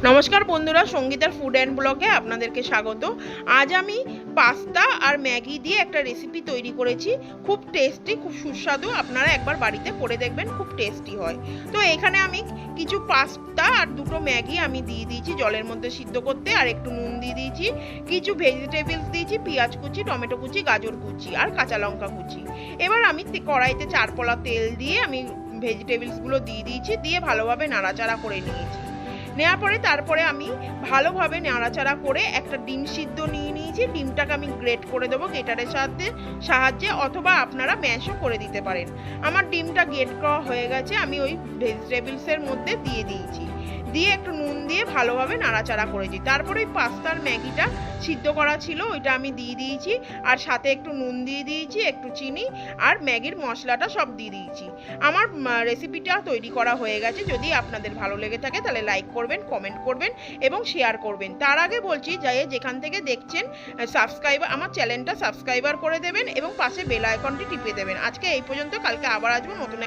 নমস্কার বন্ধুরা, সঙ্গীতার food and ব্লগে আপনাদেরকে স্বাগত। আজ আমি পাস্তা আর ম্যাগি দিয়ে একটা রেসিপি তৈরি করেছি। খুব টেস্টি, খুব সুস্বাদু। আপনারা একবার বাড়িতে করে দেখবেন, খুব টেস্টি হয়। তো এখানে আমি কিছু পাস্তা আর দুটো ম্যাগি আমি দিয়ে দিয়েছি জলের মধ্যে সিদ্ধ করতে, আর একটু নুন দিয়ে দিয়েছি। কিছু ভেজিটেবলস দিয়েছি, পেঁয়াজ কুচি, টমেটো কুচি, গাজর কুচি আর কাঁচা লঙ্কা কুচি। এবার আমি কড়াইতে 4 পলা তেল দিয়ে আমি ভেজিটেবলসগুলো দিয়ে দিয়েছি, দিয়ে ভালোভাবে নাড়াচাড়া করে নিয়েছি। নেওয়ার পরে তারপরে আমি ভালোভাবে নাড়াচাড়া করে একটা ডিম সিদ্ধ নিয়ে নিয়েছি। ডিমটাকে আমি গ্রেট করে দেবো গ্রেটারের সাহায্যে, অথবা আপনারা ম্যাশও করে দিতে পারেন। আমার ডিমটা গ্রেট করা হয়ে গেছে, আমি ওই ভেজিটেবলসের মধ্যে দিয়ে দিয়েছি। দিয়ে একটু নুন দিয়ে ভালোভাবে নাড়াচাড়া করেছি। তারপরে ওই পাস্তার ম্যাগিটা সিদ্ধ করা ছিল, ওইটা আমি দিয়ে দিয়েছি, আর সাথে একটু নুন দিয়ে দিয়েছি, একটু চিনি আর ম্যাগির মশলাটা সব দিয়ে দিয়েছি। আমার রেসিপিটা তৈরি করা হয়ে গেছে। যদি আপনাদের ভালো লেগে থাকে তাহলে লাইক করবেন, কমেন্ট করবেন এবং শেয়ার করবেন। তার আগে বলছি, যেখান থেকে দেখছেন আমার চ্যানেলটা সাবস্ক্রাইবার করে দেবেন এবং পাশে বেল আইকনটি টিপে দেবেন। আজকে এই পর্যন্ত, কালকে আবার আসবো নতুন